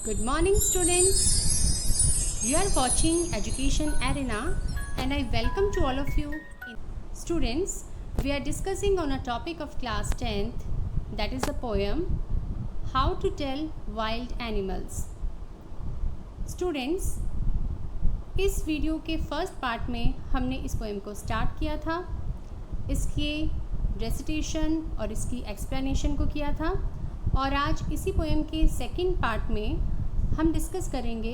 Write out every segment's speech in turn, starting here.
Good morning, students. You are watching Education Arena and I welcome to all of you. Students, we are discussing on a topic of class 10th, that is a poem, How to Tell Wild Animals. Students, इस video के first part में हमने इस poem को start किया था, इसके recitation और इसकी एक्सप्लेनेशन को किया था और आज इसी पोएम के सेकंड पार्ट में हम डिस्कस करेंगे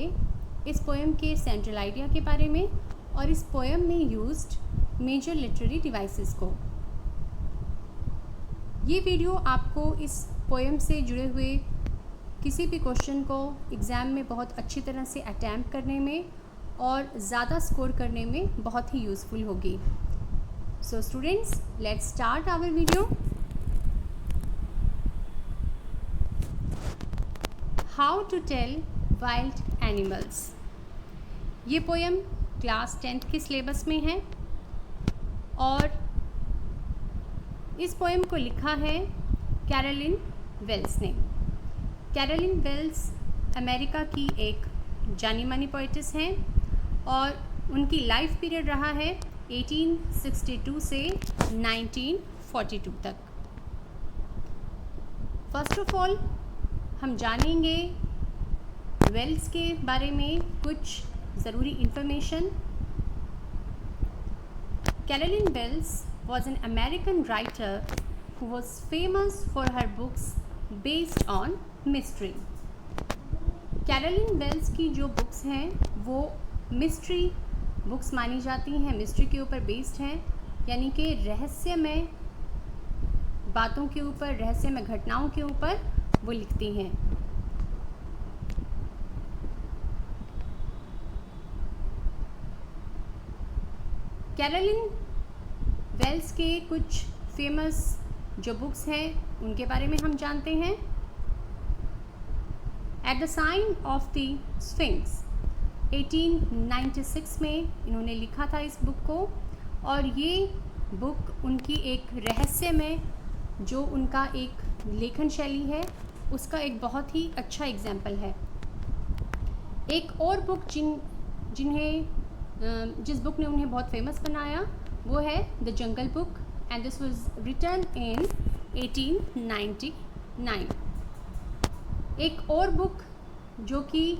इस पोएम के सेंट्रल आइडिया के बारे में और इस पोएम में यूज्ड मेजर लिटरेरी डिवाइसेस को। ये वीडियो आपको इस पोएम से जुड़े हुए किसी भी क्वेश्चन को एग्ज़ाम में बहुत अच्छी तरह से अटैम्प्ट करने में और ज़्यादा स्कोर करने में बहुत ही यूज़फुल होगी। So students, let's start our video. How to tell wild animals. ये पोएम क्लास 10th के सिलेबस में है और इस पोएम को लिखा है कैरोलिन वेल्स ने। कैरोलिन वेल्स अमेरिका की एक जानी मानी पोइटिस हैं और उनकी लाइफ पीरियड रहा है 1862 से 1942 तक। फर्स्ट ऑफ ऑल हम जानेंगे वेल्स के बारे में कुछ ज़रूरी information. Carolyn Wells was an American writer who was famous for her books based on mystery. Carolyn Wells की जो बुक्स हैं वो मिस्ट्री बुक्स मानी जाती हैं, मिस्ट्री के ऊपर बेस्ड हैं, यानी कि रहस्यमय बातों के ऊपर, रहस्यमय घटनाओं के ऊपर वो लिखती हैं। कैरोलिन वेल्स के कुछ फेमस जो बुक्स हैं उनके बारे में हम जानते हैं। At the sign of the sphinx 1896 में इन्होंने लिखा था इस बुक को और ये बुक उनकी एक रहस्यमय जो उनका एक लेखन शैली है उसका एक बहुत ही अच्छा एग्जाम्पल है। एक और बुक जिस बुक ने उन्हें बहुत फेमस बनाया वो है the Jungle Book and this was written in 1899। एक और बुक जो कि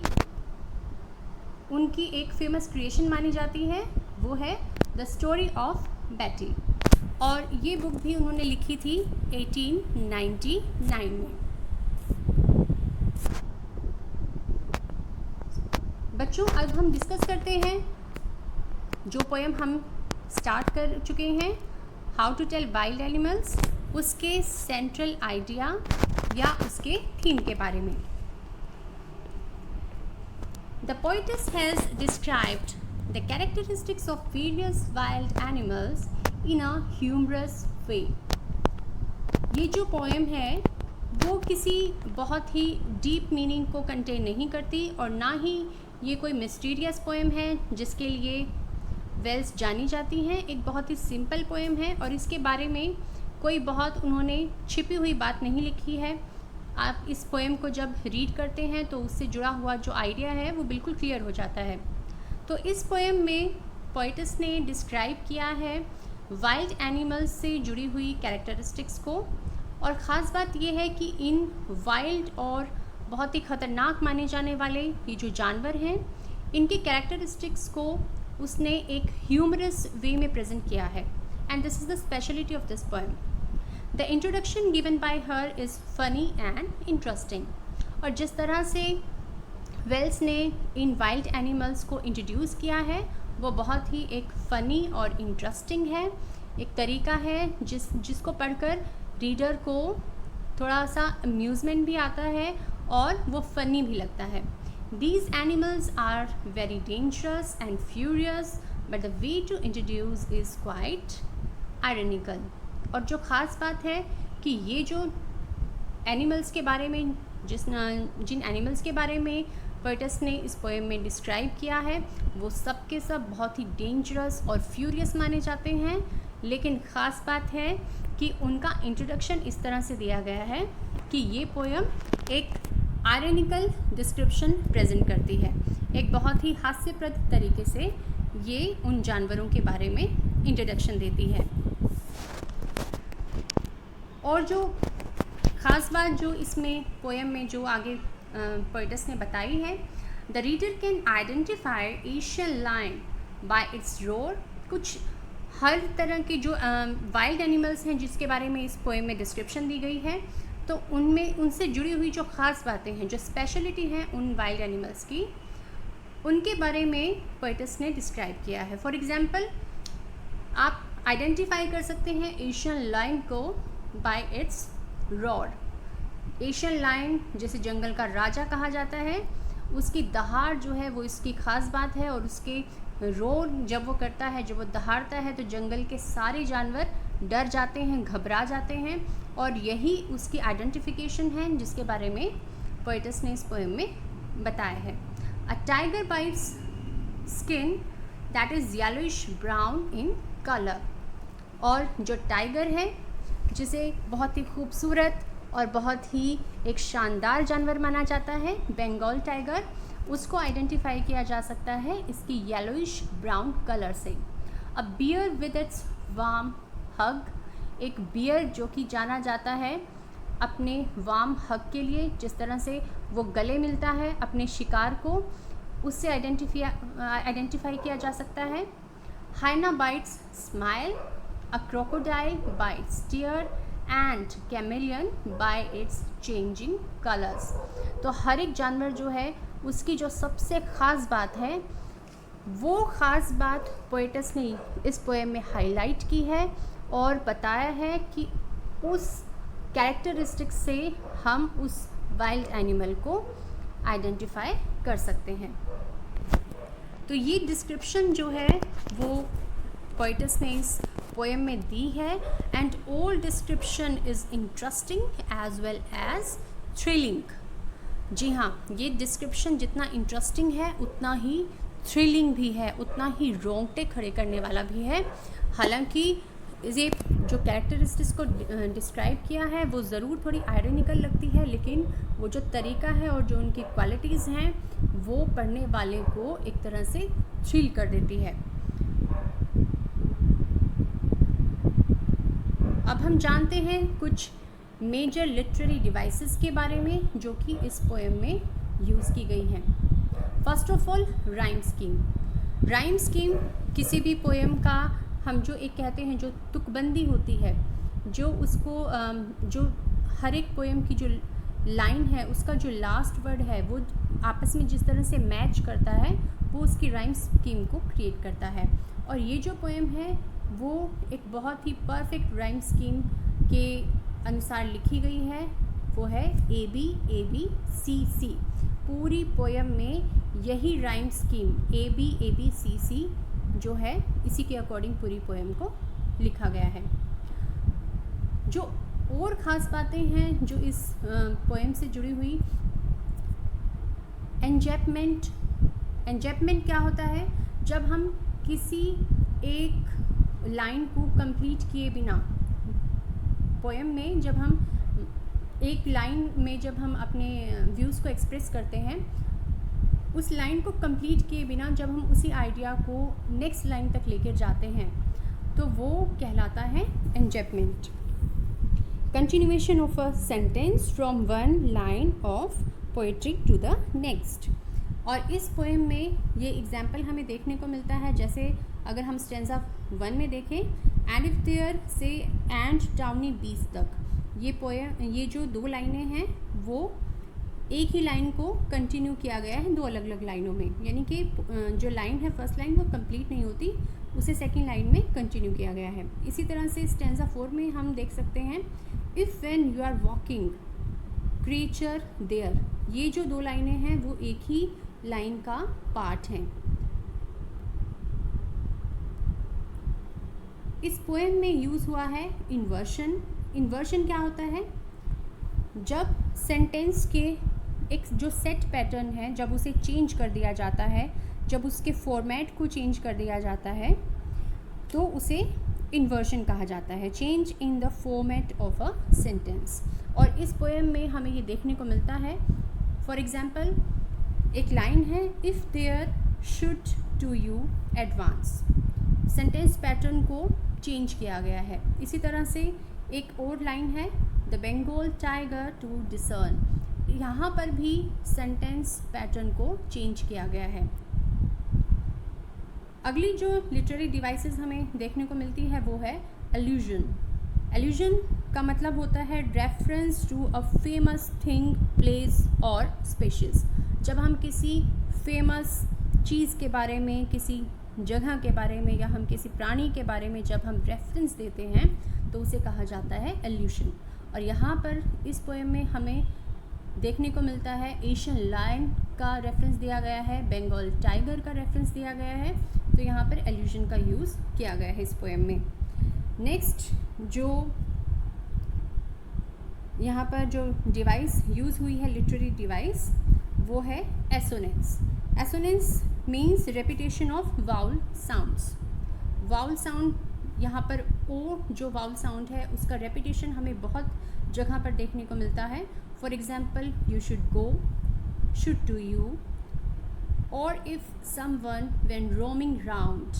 उनकी एक फेमस क्रिएशन मानी जाती है वो है द स्टोरी ऑफ बैटी और ये बुक भी उन्होंने लिखी थी 1899 में। बच्चों, अब हम डिस्कस करते हैं जो पोएम हम स्टार्ट कर चुके हैं, how to tell wild animals, उसके सेंट्रल आइडिया या उसके थीम के बारे में। The poetess has described the characteristics of various wild animals in a humorous way. ये जो पोएम है वो किसी बहुत ही डीप मीनिंग को कंटेन नहीं करती और ना ही ये कोई मिस्टीरियस पोएम है जिसके लिए वेल्स जानी जाती हैं। एक बहुत ही सिंपल पोएम है और इसके बारे में कोई बहुत उन्होंने छिपी हुई बात नहीं लिखी है। आप इस पोएम को जब रीड करते हैं तो उससे जुड़ा हुआ जो आइडिया है वो बिल्कुल क्लियर हो जाता है। तो इस पोएम में पोएटिस ने डिस्क्राइब किया है वाइल्ड एनिमल्स से जुड़ी हुई कैरेक्टरिस्टिक्स को और ख़ास बात यह है कि इन वाइल्ड और बहुत ही ख़तरनाक माने जाने वाले ये जो जानवर हैं इनकी कैरेक्टरिस्टिक्स को उसने एक ह्यूमरस वे में प्रेजेंट किया है and this is the speciality of this poem. The introduction given by her is funny and interesting. और जिस तरह से वेल्स ने इन वाइल्ड एनिमल्स को इंट्रोड्यूस किया है वो बहुत ही एक फ़नी और इंटरेस्टिंग है। एक तरीका है जिसको पढ़कर रीडर को थोड़ा सा अम्यूज़मेंट भी आता है और वो फ़नी भी लगता है। These animals are very dangerous and furious, but the way to introduce is quite ironical. और जो ख़ास बात है कि ये जो एनिमल्स के बारे में जिन एनिमल्स के बारे में पोएटिस ने इस पोएम में डिस्क्राइब किया है वो सब के सब बहुत ही डेंजरस और फ्यूरियस माने जाते हैं, लेकिन ख़ास बात है कि उनका इंट्रोडक्शन इस तरह से दिया गया है कि ये पोएम एक आयरनिकल डिस्क्रिप्शन प्रेजेंट करती है। एक बहुत ही हास्यप्रद तरीके से ये उन जानवरों के बारे में इंट्रोडक्शन देती है। और जो ख़ास बात जो इसमें पोएम में जो आगे पोएटस ने बताई है, the reader can identify Asian lion by its roar. कुछ हर तरह के जो वाइल्ड एनिमल्स हैं जिसके बारे में इस पोएम में डिस्क्रिप्शन दी गई है, तो उनमें उनसे जुड़ी हुई जो ख़ास बातें हैं, जो स्पेशलिटी हैं उन वाइल्ड एनिमल्स की, उनके बारे में पोएटस ने डिस्क्राइब किया है। फॉर एग्ज़ाम्पल, आप आइडेंटिफाई कर सकते हैं एशियन लायन को by its roar. Asian lion जिसे जंगल का राजा कहा जाता है, उसकी दहाड़ जो है वो इसकी ख़ास बात है। और उसके रोर जब वो करता है, जब वो दहाड़ता है, तो जंगल के सारे जानवर डर जाते हैं, घबरा जाते हैं। और यही उसकी आइडेंटिफिकेशन है जिसके बारे में पोएटस ने इस पोएम में बताया है। A tiger bytes skin that is yellowish brown in colour. और जो टाइगर है, जिसे बहुत ही खूबसूरत और बहुत ही एक शानदार जानवर माना जाता है, बंगाल टाइगर, उसको आइडेंटिफाई किया जा सकता है इसकी येलोइश ब्राउन कलर से। अ बियर विद इट्स वार्म हग। एक बियर जो कि जाना जाता है अपने वार्म हग के लिए, जिस तरह से वो गले मिलता है अपने शिकार को, उससे आइडेंटिफाई किया जा सकता है। Hyena bites smile. A crocodile bites tear and chameleon by its changing colours. तो हर एक जानवर जो है उसकी जो सबसे ख़ास बात है, वो ख़ास बात पोएटस ने इस पोएम में हाईलाइट की है और बताया है कि उस कैरेक्टरिस्टिक्स से हम उस वाइल्ड एनिमल को आइडेंटिफाई कर सकते हैं। तो ये डिस्क्रिप्शन जो है वो पोएटस ने इस पोएम में दी है। And all description is interesting as well as thrilling. जी हाँ, ये डिस्क्रिप्शन जितना इंटरेस्टिंग है उतना ही थ्रिलिंग भी है, उतना ही रोंगटे खड़े करने वाला भी है। हालांकि ये जो कैरेक्टरिस्टिक्स को डिस्क्राइब किया है वो ज़रूर थोड़ी आयरनिकल लगती है, लेकिन वो जो तरीका है और जो उनकी क्वालिटीज़ हैं वो पढ़ने वाले को एक तरह से थ्रिल कर देती है। अब हम जानते हैं कुछ मेजर लिटरेरी डिवाइसेस के बारे में जो कि इस पोएम में यूज़ की गई हैं। First of all, rhyme scheme. Rhyme scheme किसी भी पोएम का हम जो एक कहते हैं जो तुकबंदी होती है, जो उसको जो हर एक पोएम की जो लाइन है उसका जो लास्ट वर्ड है वो आपस में जिस तरह से मैच करता है, वो उसकी राइम स्कीम को क्रिएट करता है। और ये जो पोएम है वो एक बहुत ही परफेक्ट राइम स्कीम के अनुसार लिखी गई है। वो है ए बी सी सी। पूरी पोएम में यही rhyme scheme A B C C जो है, इसी के अकॉर्डिंग पूरी पोएम को लिखा गया है। जो और ख़ास बातें हैं जो इस पोएम से जुड़ी हुई, एंजेपमेंट। एंजेपमेंट क्या होता है? जब हम किसी एक लाइन को कंप्लीट किए बिना, पोएम में जब हम एक लाइन में जब हम अपने व्यूज़ को एक्सप्रेस करते हैं, उस लाइन को कंप्लीट किए बिना जब हम उसी आइडिया को नेक्स्ट लाइन तक लेकर जाते हैं तो वो कहलाता है enjambment. Continuation of a sentence from one line of poetry to the next. और इस पोएम में ये एग्जाम्पल हमें देखने को मिलता है, जैसे अगर हम स्टेंजा 1 में देखें, एंड इफ देयर से एंड टाउनी बीस तक, ये पोएम, ये जो दो लाइनें हैं वो एक ही लाइन को कंटिन्यू किया गया है दो अलग अलग लाइनों में, यानी कि जो लाइन है फर्स्ट लाइन वो कंप्लीट नहीं होती, उसे सेकंड लाइन में कंटिन्यू किया गया है। इसी तरह से स्टेंजा 4 में हम देख सकते हैं, if when you are walking creature there. ये जो दो लाइनें हैं वो एक ही लाइन का पार्ट हैं। इस पोएम में यूज़ हुआ है इन्वर्शन। इन्वर्शन क्या होता है? जब सेंटेंस के एक जो सेट पैटर्न है, जब उसे चेंज कर दिया जाता है, जब उसके फॉर्मेट को चेंज कर दिया जाता है तो उसे इन्वर्शन कहा जाता है, change in the format of a sentence. और इस पोएम में हमें ये देखने को मिलता है। फॉर एग्जाम्पल एक लाइन है, if there should to you advance, sentence pattern को चेंज किया गया है। इसी तरह से एक और लाइन है, the Bengal tiger to discern, यहाँ पर भी सेंटेंस पैटर्न को चेंज किया गया है। अगली जो लिटरेरी डिवाइसेस हमें देखने को मिलती है वो है एल्यूजन। एल्यूजन का मतलब होता है reference to a famous thing, place और स्पेशेस। जब हम किसी फेमस चीज़ के बारे में, किसी जगह के बारे में या हम किसी प्राणी के बारे में जब हम रेफरेंस देते हैं तो उसे कहा जाता है एल्यूशन। और यहाँ पर इस पोएम में हमें देखने को मिलता है एशियन लायन का रेफरेंस दिया गया है, बंगाल टाइगर का रेफरेंस दिया गया है, तो यहाँ पर एल्यूजन का यूज़ किया गया है इस पोएम में। नेक्स्ट जो यहाँ पर जो डिवाइस यूज़ हुई है, लिटरेरी डिवाइस, वो है assonance. Assonance means repetition of vowel sounds. Vowel sound यहाँ पर ओ जो वाउल साउंड है उसका रेपिटेशन हमें बहुत जगह पर देखने को मिलता है। For example, you should go, should to you, और if someone when roaming round,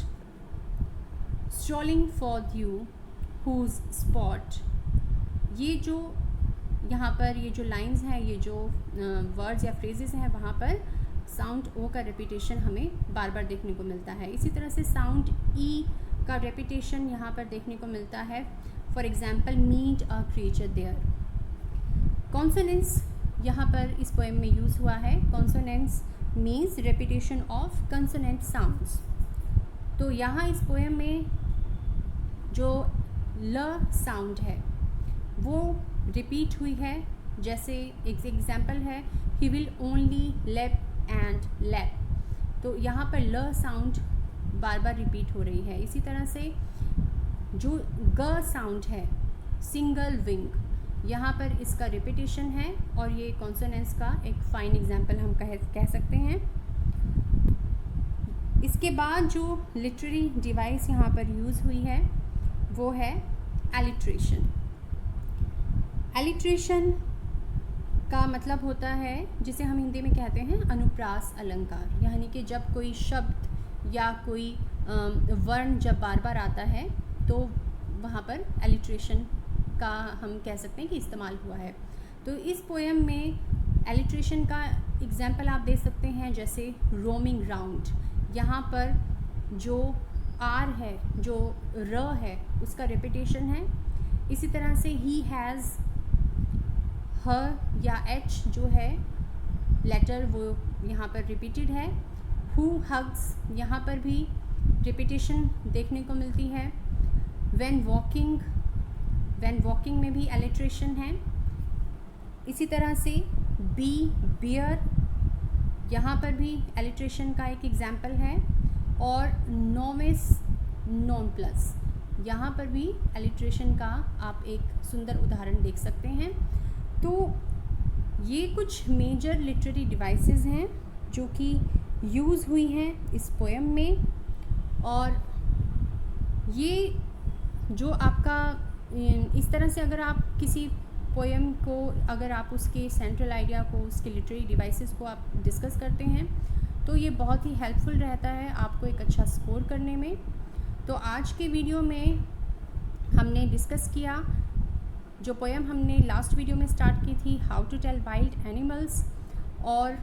strolling for you, whose spot. ये जो यहाँ पर ये जो लाइंस हैं, ये जो वर्ड्स या फ्रेजेस हैं, वहाँ पर साउंड ओ का रेपिटेशन हमें बार बार देखने को मिलता है। इसी तरह से साउंड ई का रेपिटेशन यहाँ पर देखने को मिलता है। For example, meet a creature there. Consonance यहाँ पर इस पोएम में यूज़ हुआ है। Consonance means repetition of consonant sounds. तो यहाँ इस पोएम में जो ल साउंड है वो रिपीट हुई है। जैसे एक एग्जाम्पल है, ही विल ओनली लेप एंड लैप, तो यहाँ पर ल साउंड बार बार रिपीट हो रही है। इसी तरह से जो ग साउंड है, सिंगल विंग, यहाँ पर इसका रिपीटेशन है और ये कॉन्सोनेंस का एक फाइन एग्जाम्पल हम कह सकते हैं। इसके बाद जो लिटरेरी डिवाइस यहाँ पर यूज़ हुई है वो है एलिट्रेशन। एलिट्रेशन का मतलब होता है, जिसे हम हिंदी में कहते हैं अनुप्रास अलंकार, यानी कि जब कोई शब्द या कोई वर्ण जब बार बार आता है तो वहाँ पर एलिट्रेशन का हम कह सकते हैं कि इस्तेमाल हुआ है। तो इस पोएम में एलिट्रेशन का एग्जाम्पल आप दे सकते हैं, जैसे रोमिंग राउंड, यहाँ पर जो आर है, जो र है, उसका रेपिटेशन है। इसी तरह से ही हैज़, ह या एच जो है लेटर वो यहाँ पर रिपीटेड है। हु हग्स, यहाँ पर भी रिपीटेशन देखने को मिलती है। व्हेन वॉकिंग, व्हेन वॉकिंग में भी एलिट्रेशन है। इसी तरह से बी बियर, यहाँ पर भी एलिट्रेशन का एक एग्जाम्पल है। और नोविस नॉन प्लस, यहाँ पर भी एलिट्रेशन का आप एक सुंदर उदाहरण देख सकते हैं। तो ये कुछ मेजर लिटरेरी डिवाइसेस हैं जो कि यूज़ हुई हैं इस पोएम में। और ये जो आपका इस तरह से अगर आप किसी पोएम को, अगर आप उसके सेंट्रल आइडिया को, उसके लिटरेरी डिवाइसेस को आप डिस्कस करते हैं तो ये बहुत ही हेल्पफुल रहता है आपको एक अच्छा स्कोर करने में। तो आज के वीडियो में हमने डिस्कस किया जो पोएम हमने लास्ट वीडियो में स्टार्ट की थी, how to tell wild animals, और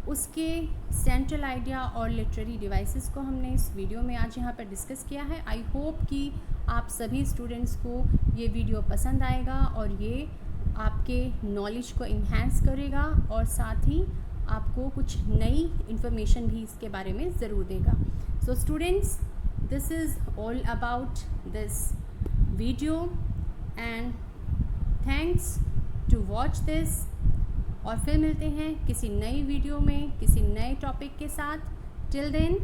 उसके सेंट्रल आइडिया और लिटरेरी डिवाइसेस को हमने इस वीडियो में आज यहाँ पर डिस्कस किया है। आई होप कि आप सभी स्टूडेंट्स को ये वीडियो पसंद आएगा और ये आपके नॉलेज को इन्हेंस करेगा और साथ ही आपको कुछ नई इन्फॉर्मेशन भी इसके बारे में ज़रूर देगा। So students, this is all about this video and thanks to watch this. और फिर मिलते हैं किसी नई वीडियो में किसी नए टॉपिक के साथ। Till then,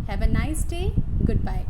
have a nice day, good bye.